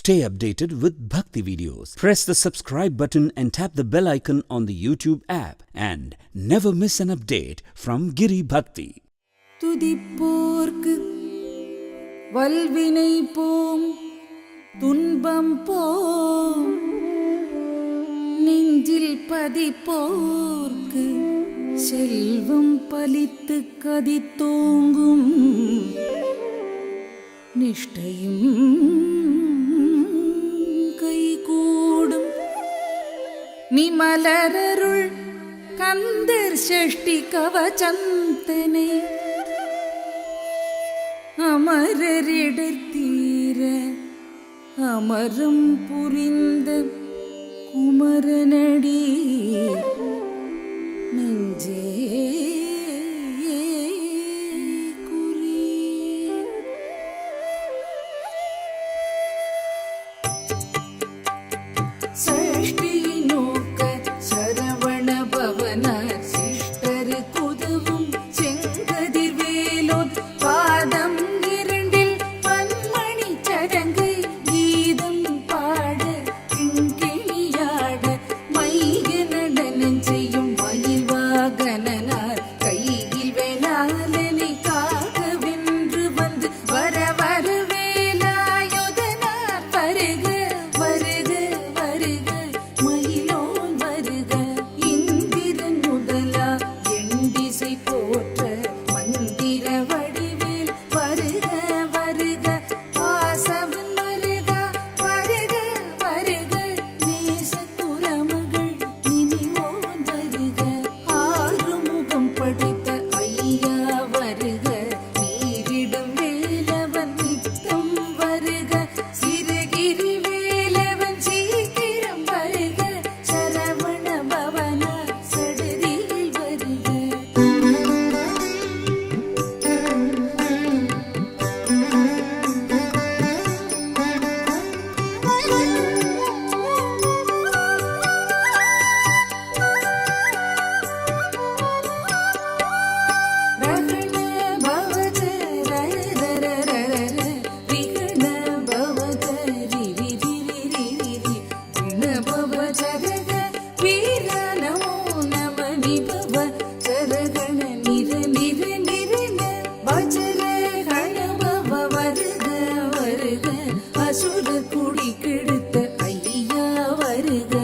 Stay updated with Bhakti videos. Press the subscribe button and tap the bell icon on the YouTube app and never miss an update from Giri Bhakti. துதிப்போர்க்கு வல்வினை போம் துன்பம் போம் நெஞ்சில் பதிப்போர்க்கு செல்வம் பலித்து கதி தோங்கும் நிஷ்டையும் கைகூடும் நிமலரருள் கந்தர் சஷ்டி கவசந்தனை அமரரிடத்தீர அமரம் புரிந்த குமரனடி நெஞ்சே குறி. சஷ்டி நோக்க சரவண பவன சிஷ்டரு குதவும் செங்கதிர் வேலோன் பாதம் இரண்டில் பன்மணி சடங்கை கீதம் பாட கிண்கிணியாட மைய நடனம் செய்யும் மயில் வாகனனார் கையில் வேளாளனை காக வென்று வந்து வர வர வேலாயுதனார் வருக வருக வருக மயிலோன் வருக இந்திரன் முதலா எண்டிசை போற்ற மந்திர வடிவேல் வருக வருக வாசவன் வருக வருக வருக நேசத்துலமகள் நினைவோன் வருக ஆறுமுகம் படைத்த ஐயா வருக நீரிடும் வேலவன் நித்தம் வருக சிறகிரி வேலவன் சீக்கிரம் வருக சரவண பவன சடதியில் வருக. ரகண பவத ரரரரரர விகண பவத ரிரிரிரிரிரி விண பவ ஜரக வீர நமோ நம நிபவ ஜரகண நிர நிர நிரன வஜர கண பவ வருக வருக அசுர குடி கெடுத்த ஐயா வருக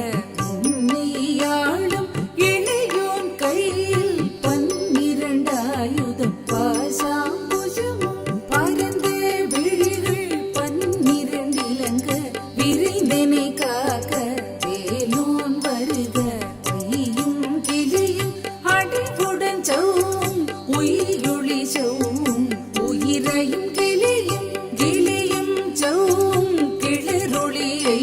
உன்னையாளும் இளையோன் கையில் பன்னிரண்டாயுதம் பாசாம்புஜமும் பரந்த விழிகள் பன்னிரண்டிலங்க விரைந்தனை காக்க வேலோன் வருக கையும் கிளியும் அடிவுடன் சவும் உயிரொளி சவும் உயிரையும் கிளியும் கிளியும் சவும் கிளரொளியை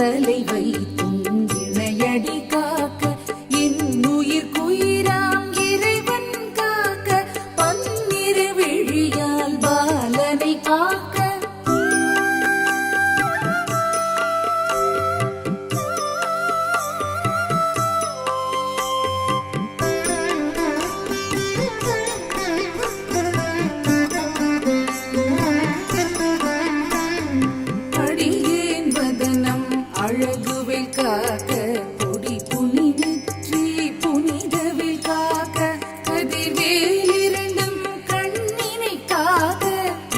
தலை வைத்தும் இணையடி காக்க என் உயிர்க்குயிராம் இறைவன் காக்க பன்னிரு விழியால் பாலனை காக்க அடியேன் வதனம் அழகுவில் காக்க கொடி புனிதற்றி புனிதவில் காக்க கதிர்வேல் இரண்டும் கண்ணினை காக்க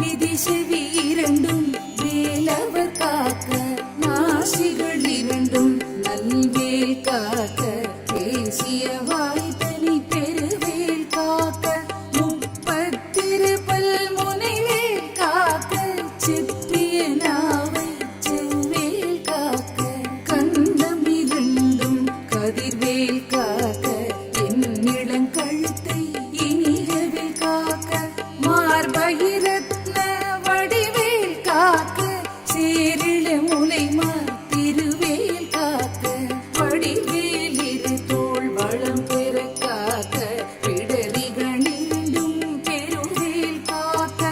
விதி செவி இரண்டும் வேலவர் காக்க நாசிகள் இரண்டும் நல்வேல் காக்க பேசிய வாய்த்தனி பெருவேல் காக்க முப்பத்திருப்பல் முனைவேல் காக்க செப்பிய நாவை செவ்வேல் காக்க கண்டம் இரண்டும் கதிர்வேல் காக்க என் இளங்கழுத்தை இனியவேல் காக்க மார்பகிரத்ன வடிவேல் காக்க சேரிள முலைமா திருவேல் காக்க வடிவேல் இரு தோள் வளம் பெற காக்க பிடரிகள் இரண்டும் பெருவேல் காக்க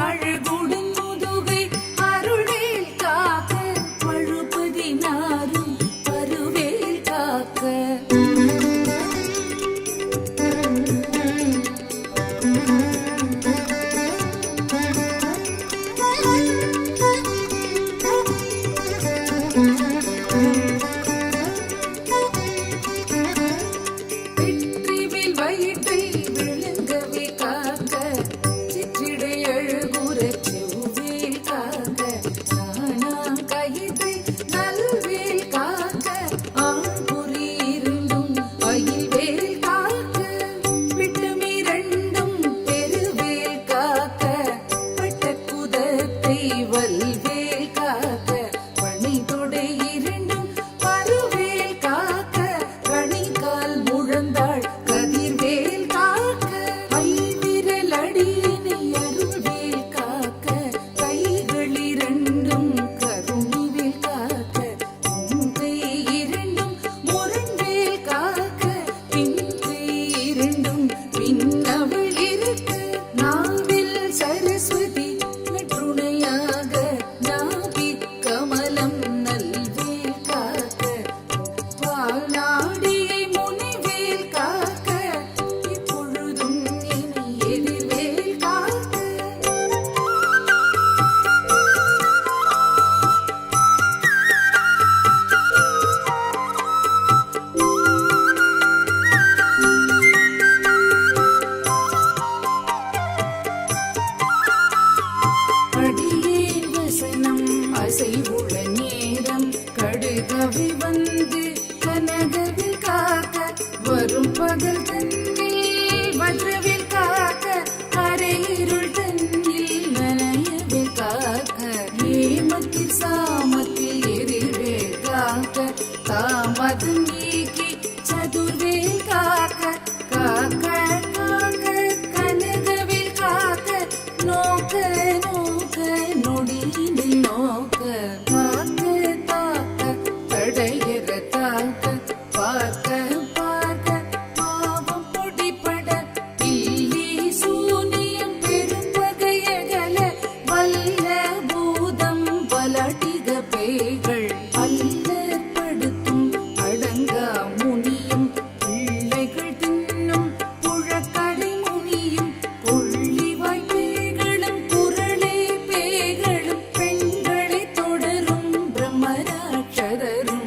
அழகுடன் முதுகை அருள்வேல் காக்க பழுபதி நாரும் பருவேல் காக்க வெற்றிவேல் வயிற்றை விழுங்கவே காக்க சிற்றிடை அழகுறச் செவ்வேல் காக்க நானாம் கயிற்றை நல்வேல் காக்க ஆண்புரி இரண்டும் அயில்வேல் காக்க விட்டும் இரண்டும் பெருவேல் காக்க பட்டக்குதத்தை வல்வேல் காக்க பணி தொடை இரண்டும் பருவேல் காக்க கணிகால் முழந்தாள் கதிர்வேல் காக்க ஐவிரல் அடியினை அருள்வேல் காக்க கைகள் இரண்டும் கருணிவேல் காக்க முன்கை இரண்டும் முரண்வேல் காக்க பின்கை இரண்டும் பின்னவள் இருக்க நாவில் சரஸ்வதி நற்றுணையாக நாபிக் கமலம் நல்வேல் காக்க பாலாடியை முனிவேல் காக்க இப்பொழுதும் இனி எதிர்வேல் காக்க அடியேன் வசனம் அசைவுள்ள நேரம் கடுகவி வந்து கனகவில் காக்க வரும் பகல் தன்னில் வஜ்ரவில் காக்க அரையிருள் தன்னில் நனையவில் காக்க ஏமத்தில் சாமத்தில் எரிவேல் காக்க தாமதம் நீக்கி சதுர்வேல் காக்க காக்க காக்க கனகவில் காக்க நோக்க நோக்க நொடியில் நோக்க காக்க தாக்க தடையற தாக்க பார்க்க பார்க்க பாவம் பொடிபட பில்லி சூனியம் பெரும்பகையகல வல்ல பூதம் பலடிக பேய்கள் அல்லற்படுத்தும் அடங்கா முனியும் பிள்ளைகள் தின்னும் புழக்கடை முனியும் கொள்ளிவாய் பேய்களும் குரளை பேய்களும் பெண்களை தொடரும் பிரம்மராட்சதரும்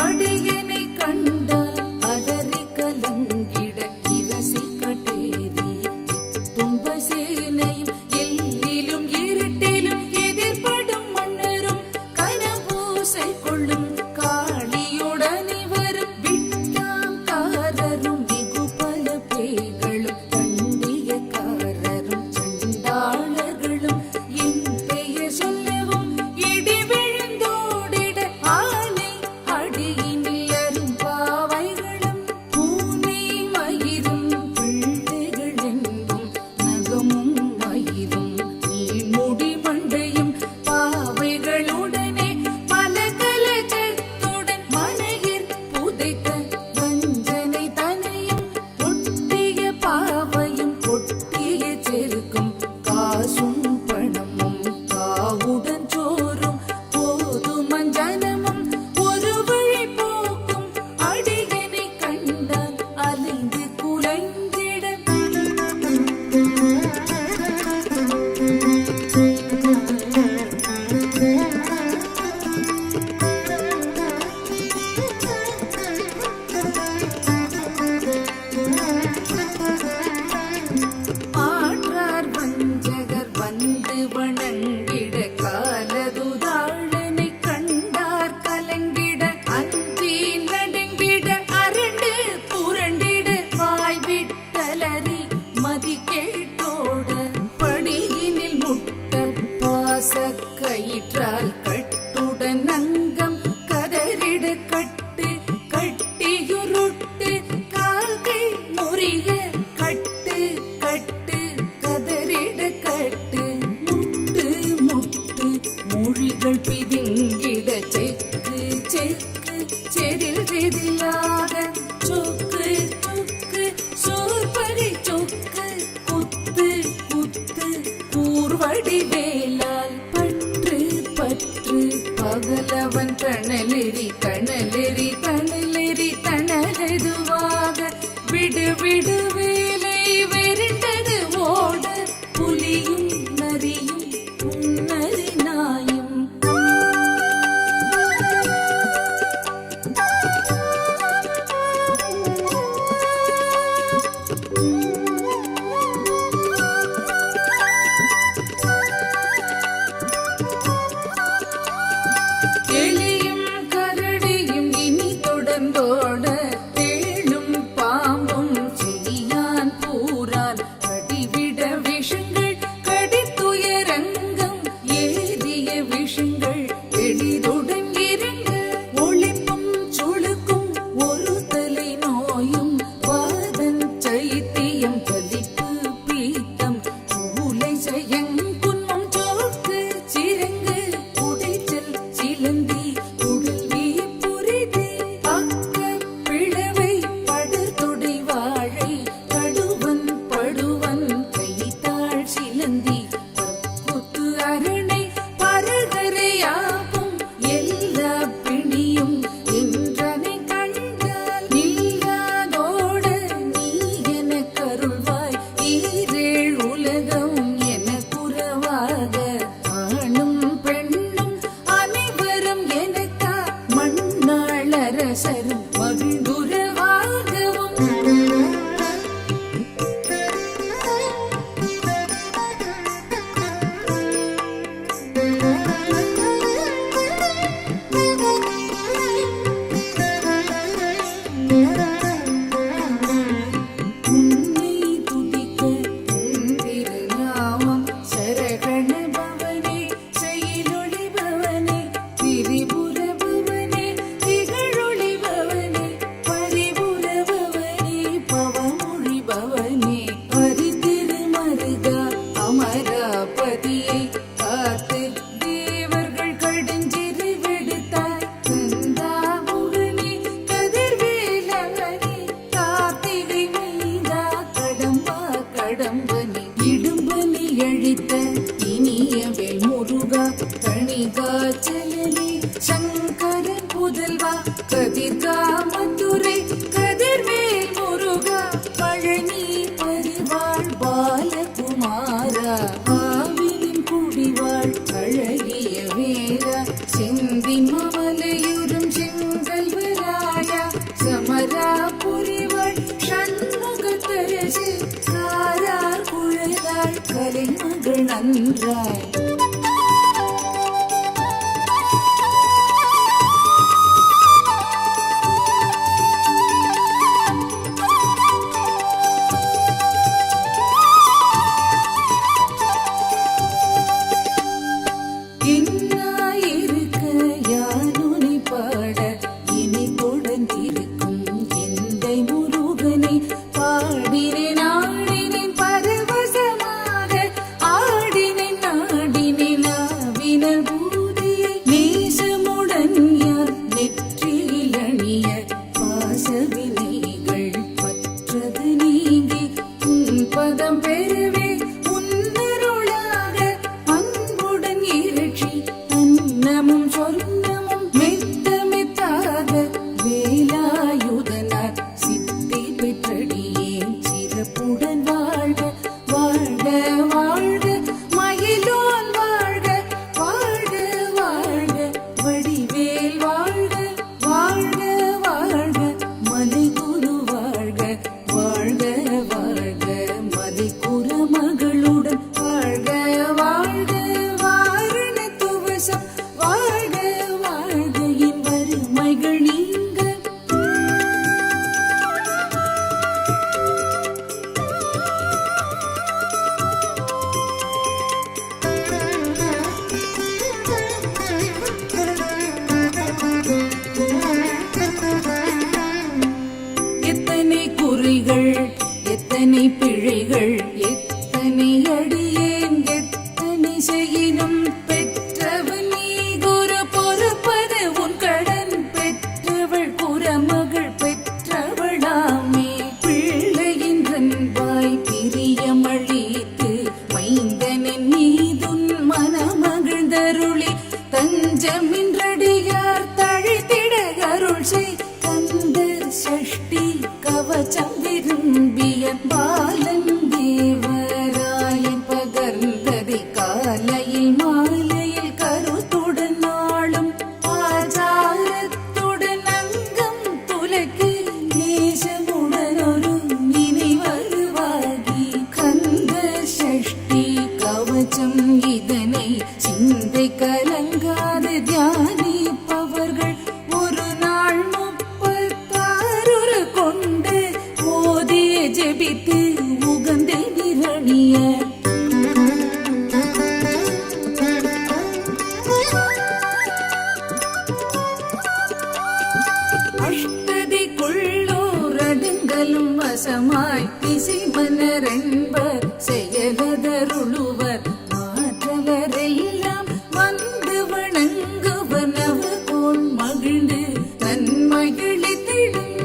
அடியனை கண்டால் அதறி கலங்கிட இரசி கட்டேரி துன்ப சேனையும் எல்லிலும் இருட்டிலும் எதிர்படும் மன்னரும் கனபூசை கொள்ளும் காளியுடனே வரும் விட்டாங்காரரும் வெகுபல பேய்களும் தண்டியக்காரரும் சண்டாளர்களும் என் பெயர் சொல்லவும் இடி விழுந்தோடி பகலவன் கணலெறி கணலெறி கணலெறி தனலெதுவாக விடு விடு வேலை வெறிண்டது ஓட புலியும் நரியும் உன்னரி நாயும் எலியும் கரடியும் இனி தொடர்ந்தோட தேளும் பாம்பும் செடியான் பூரான் கடிவிட விஷங்கள் கடித்துயரங்கம் ஏறிய விஷங்கள் எளிதுடன் இறங்க ஒளிப்பும் சுழுக்கும் ஒரு தலை நோயும் வாதன் சைத்தியம் கலிப்பு பீத்தம் சூலை ஜயங்குன்மம் சோக்கு சிறங்கு உடைச்சல் சிலந்தி உடல்வி புரிதே பக்க பிளவை படுதொடை வாழை கடுவன் படுவன் கைத்தாள் சிலந்தி குத்து அரணை பரகரையாகும் எல்லா பிணியும் என்றனை கண்டால் நில்லாதோட நீ எனக் கருள்வாய் ஈரேழ் உலகம் எனக்குறவாக ஆணும் பெண்ணும் அனைவரும் எனக்கா மண்ணாள் அரசரும் மகிழ்ந்துறவாகவும் உன்னை துதிக்க திருநாமம் சரகண பவனே செயலொளி பவனே திரிபுர பவனே திகழொளி பவனே பரிபுர பவனே பவமொழி பவனே பரிதிருமருகா அமராபதியை காத்து தேவர்கள் கடுஞ்சிறு வெடுத்தாய் கந்தாமுகனே கதிர்வேலவனே கார்த்திகை மீதா கடம்பா கடம்பனே இடும்பனி அழித்த இனியவேல் முருகா கணிகாச்சலனே சங்கரன் புதல்வா கதிர்காமதுரை கதிர்வேல் முருகா பழனி பரிவாள் பாலகுமாரா ஆவினின் குடிவாள் அழகிய வேரா செந்தி மமலையுறும் செங்கல்வராயா சமரா புரிவாள் சண்முகத்தரசு சாரார் குழலாள் கலைமகள் நன்றாய் இன்னாயிருக்க யானுனை பாட இனி தொடர்ந்திருக்கும் எந்தை முருகனை பாடினேன் ஆடினேன் பரவசமாக ஆடினேன் நாடினேன் ஆவினர் பூதியை நேசமுடன் யார் நெற்றியில் அணிய பாசவினைகள் பற்றது நீங்கி உன் பதம் பெறவே உன்னருளாக அன்புடன் இரட்சி அன்னமும் சொர்ணமும் மெத்த மெத்தாக வேலாயுதனார் சித்தி பெற்றடியேன் சிறப்புடன் வாழ்க வாழ்க வாழ்க மயிலோன் வாழ்க வாழ்க வாழ்க வடிவேல் வாழ்க வாழ்க வாழ்க மலைகுரு வாழ்க வாழ்க வாழ்க மலைக்குற மகளுடன் வாழ்க வாழ்க வாரண துவசம் வாழ்க வசமாய் திசை மன்னரென்பர் செயலதருளுவர் மாற்றலரெல்லாம் வந்து வணங்குவர் நவகோள் மகிழ்ந்து தன்மகிழ்ந்திடும்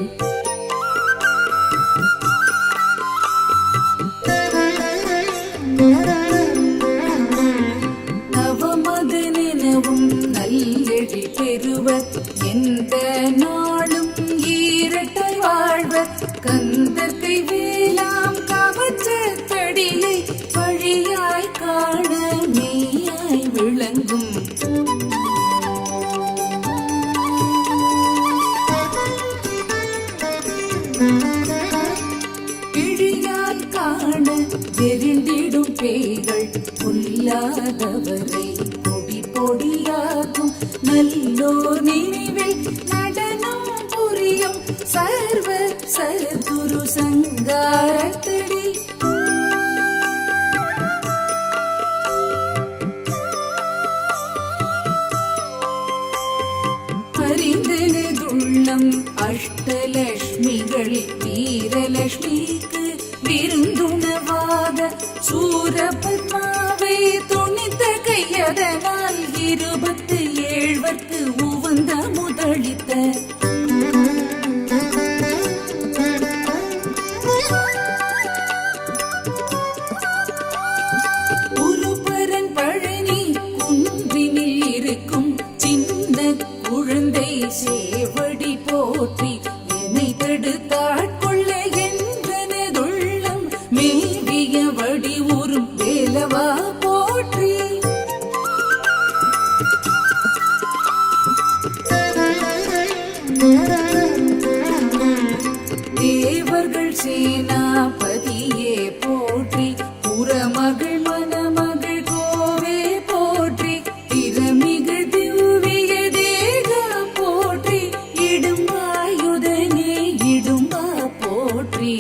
நவமது நினவும் நல்லெழி பெறுவர் எந்த நாளும் ஈரட்டாய் வாழ்வர் கந்தத்தை வேலாம் கவச்சத்தடியை வழியாய் காண மெய்யாய் விளங்கும் கிழியால் காண எரிந்திடும் பேய்கள் கொல்லாதவரை பொடி பொடியாகும் நல்லோர் நினைவில் நடனம் புரியும் சர்வ சர்க்குரு சங்காரத்தடி அறிந்தனதுள்ளம் அஷ்டலட்சுமிகளில் வீரலட்சுமிக்கு விருந்துணவாத சூரபத்மாவை துணித்த கையதனால் 27 உவந்த முதலித்த உருபரன் பழனி குன்றினில் இருக்கும் சின்ன குழந்தை சேவடி போற்றி என்னை தடுத்தாட்கொள்ள என்றனதுள்ளம் மேவிய வடி ஊரும் வேலவா போற்றி தேவர்கள் சேனாபதியே போற்றி புறமகள் மணமகள் கோவே போற்றி திறமிகள் திவ்விய தேக போற்றி இடும்பாயுதனே இடும்பா போற்றி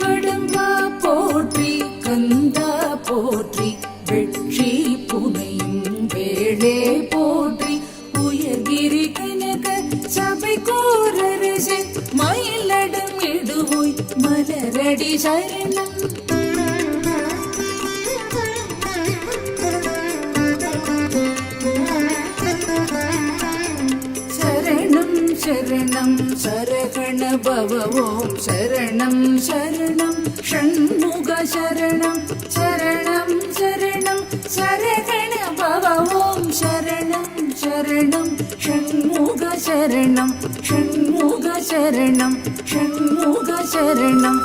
கடம்பா போற்றி கந்தா போற்றி வெற்றி புனையும் வேளே போற்றி உயர்கிரி கனக சபை கோரரசே மயிலடம் இடுவோய் மலரடி சரணம் சரணம் சரணம் சரகண பவ ஓம் சரணம் சரணம் ஷண்முக சரணம் சரணம் சரணம் சரகண பவ ஓம் சரணம் சரணம் ஷண்முக சரணம் ஷண்முக சரணம் ஷண்முக சரணம்